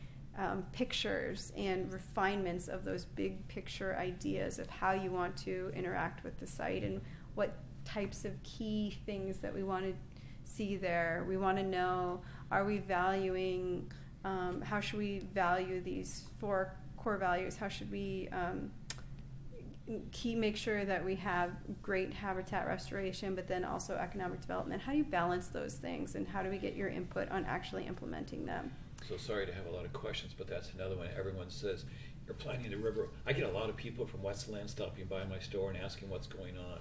pictures and refinements of those big picture ideas of how you want to interact with the site and what types of key things that we want to see there. We want to know, are we valuing, how should we value these 4 core values? How should we make sure that we have great habitat restoration, but then also economic development? How do you balance those things, and how do we get your input on actually implementing them? So sorry to have a lot of questions, but that's another one. Everyone says, you're planning the river. I get a lot of people from Westland stopping by my store and asking what's going on,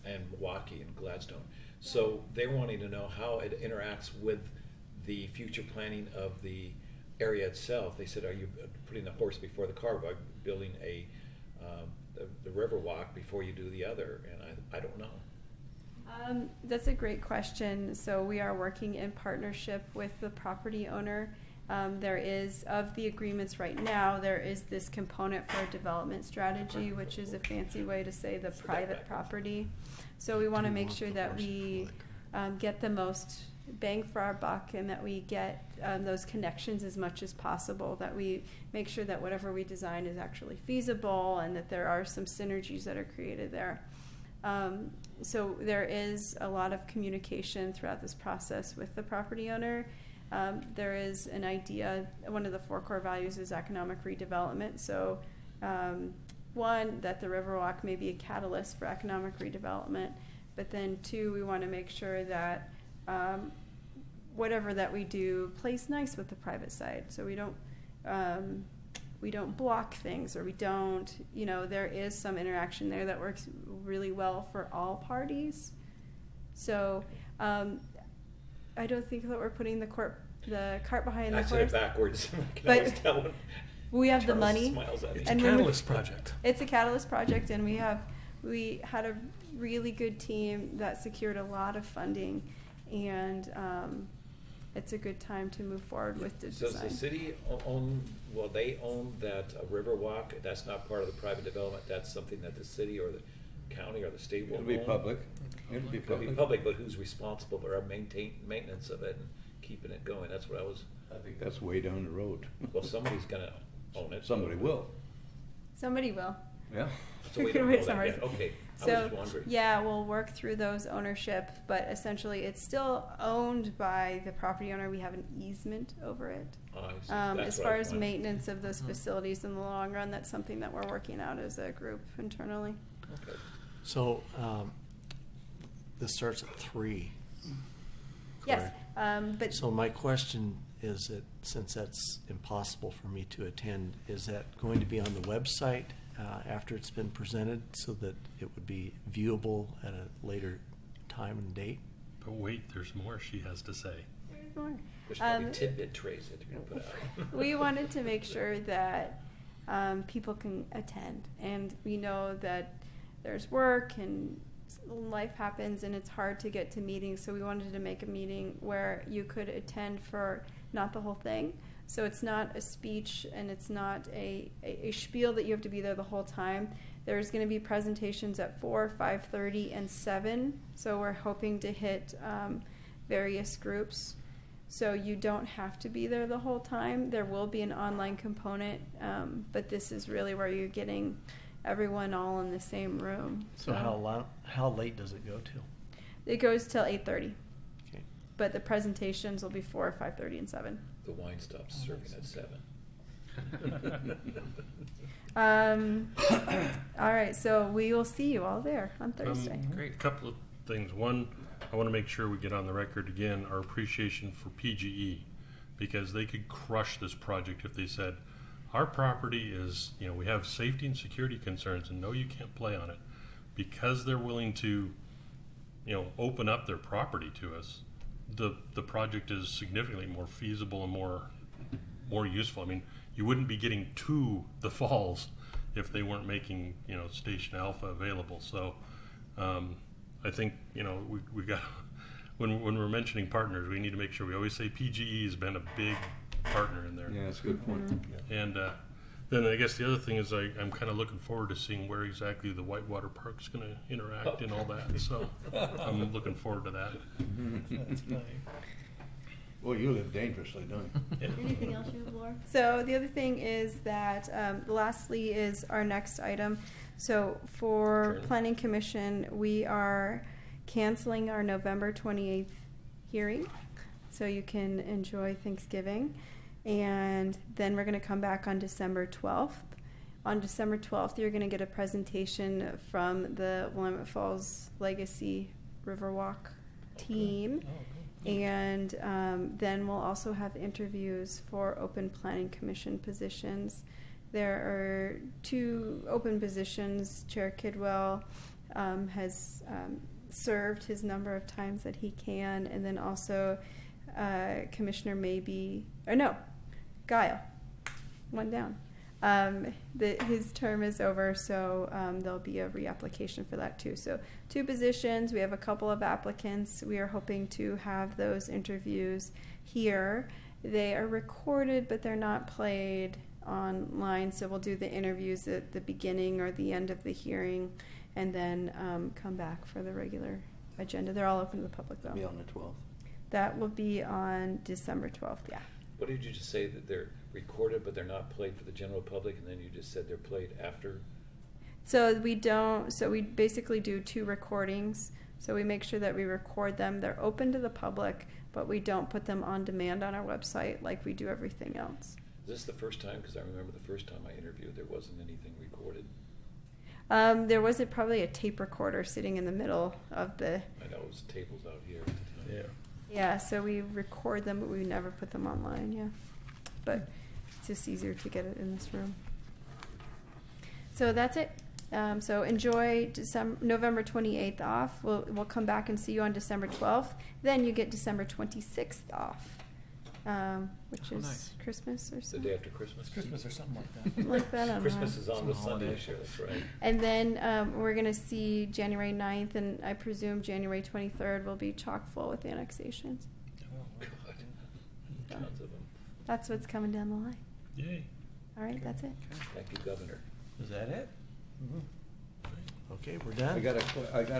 and Milwaukee and Gladstone. So they're wanting to know how it interacts with the future planning of the area itself. They said, are you putting the horse before the car by building the river walk before you do the other? And I don't know. That's a great question. So we are working in partnership with the property owner. There is, of the agreements right now, there is this component for a development strategy, which is a fancy way to say the private property. So we want to make sure that we get the most bang for our buck, and that we get those connections as much as possible, that we make sure that whatever we design is actually feasible, and that there are some synergies that are created there. So there is a lot of communication throughout this process with the property owner. There is an idea, one of the 4 core values is economic redevelopment. So one, that the Riverwalk may be a catalyst for economic redevelopment, but then 2, we want to make sure that whatever that we do plays nice with the private side. So we don't block things, or we don't, there is some interaction there that works really well for all parties. So I don't think that we're putting the cart behind the horse. I said it backwards. I can But- always tell when. We have the Charles money. smiles at me. It's a And when we- catalyst project. It's a catalyst project, and we had a really good team that secured a lot of funding, and it's a good time to move forward with the Does design. the city own, will they own that Riverwalk? That's not part of the private development, that's something that the city or the county or the state will It'll own? be public. It'll be It'll be public. public, but who's responsible for our maintenance of it and keeping it going? That's what I was, I think that's way down the road. well, somebody's gonna own it. Somebody will, Somebody will. yeah. So we don't know that yet, okay. I was So, just wondering. yeah, we'll work through those ownership, but essentially it's still owned by the property owner. We have an easement over it. Oh, I see. That's As what far I was as wondering. maintenance of those facilities in the long run, that's something that we're working out as a group internally. Okay. So, this starts at 3. Yes, correct? but So my question is that, since that's impossible for me to attend, is that going to be on the website after it's been presented so that it would be viewable at a later time and date? But wait, there's more she has to say. there's more. There's probably Um, tidbit trays that you're gonna put out. We wanted to make sure that people can attend, and we know that there's work and life happens and it's hard to get to meetings, so we wanted to make a meeting where you could attend for not the whole thing. So it's not a speech and it's not a spiel that you have to be there the whole time. There's going to be presentations at 4, 5:30, and 7. So we're hoping to hit various groups. So you don't have to be there the whole time. There will be an online component, but this is really where you're getting everyone all in the same room. So how late does it go till? It goes till 8:30, Okay. but the presentations will be 4, 5:30, and 7. The wine stops serving at 7. All right, so we will see you all there on Thursday. A couple of things. One, I want to make sure we get on the record again our appreciation for PGE, because they could crush this project if they said, our property is, we have safety and security concerns, and no, you can't play on it. Because they're willing to, open up their property to us, the project is significantly more feasible and more useful. I mean, you wouldn't be getting to the falls if they weren't making, Station Alpha available. So I think, we got, when we're mentioning partners, we need to make sure we always say PGE has been a big partner in there. Yeah, that's a good point. And then I guess the other thing is I'm kind of looking forward to seeing where exactly the Whitewater Park's going to interact and all that. So I'm looking forward to that. That's funny. Well, you live dangerously, don't you? Anything else you have, Laura? So the other thing is that, lastly, is our next item. So for Sure. Planning Commission, we are canceling our November 28th hearing, so you can enjoy Thanksgiving. And then we're going to come back on December 12th. On December 12th, you're going to get a presentation from the Willamette Falls Legacy Riverwalk team. And then we'll also have interviews for open planning commission positions. There are 2 open positions. Chair Kidwell has served his number of times that he can, and then also Commissioner Guile, one down. His term is over, so there'll be a reapplication for that too. So 2 positions. We have a couple of applicants. We are hoping to have those interviews here. They are recorded, but they're not played online. So we'll do the interviews at the beginning or the end of the hearing, and then come back for the regular agenda. They're all open to the public, though. Be on the 12th. That will be on December 12th. Yeah. What did you just say, that they're recorded but they're not played for the general public, and then you just said they're played after? So we don't. So we basically do 2 recordings. So we make sure that we record them. They're open to the public, but we don't put them on demand on our website like we do everything else. Is this the first time? Because I remember the first time I interviewed, there wasn't anything recorded. There was probably a tape recorder sitting in the middle of the. I know it was tables out here at the time. Yeah. Yeah. So we record them, but we never put them online. Yeah. But it's just easier to get it in this room. So that's it. So enjoy November 28th off. We'll come back and see you on December 12th. Then you get December 26th off. which Oh, is nice. Christmas or The something. day after Christmas? Christmas or something like that. Like that, I don't Christmas know. is on Some the Sunday holiday. this year, that's right. And then we're going to see January 9th, and I presume January 23rd will be chock full with annexations. Tons of them. That's what's coming down the line. Yay. All right, that's it. Thank you, Governor. Is that it? Okay, we're I done. got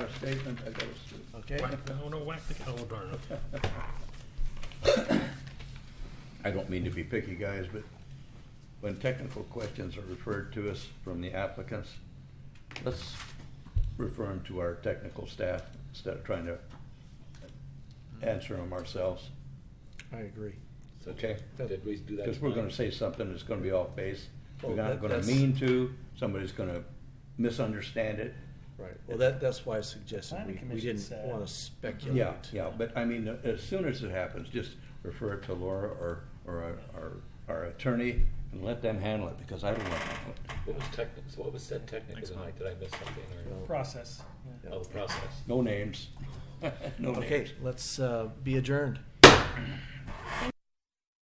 a statement, Okay. Whack the cow, darn it. I don't mean to be picky, guys, but when technical questions are referred to us from the applicants, let's refer them to our technical staff instead of trying to answer them ourselves, I agree. So okay? did we do that? Because we're gonna say something that's gonna be off base. We're Well, not gonna that's- mean to, somebody's gonna misunderstand it. Right. Well, that's why I suggested Planning we Commission didn't said- want to speculate. Yeah, but I mean, as soon as it happens, just refer it to Laura or our attorney and let them handle it, because I don't want to handle it. What was said technically Thanks, tonight? Did I miss something or? Process. Oh, the process. No names. No Okay, names. let's be adjourned.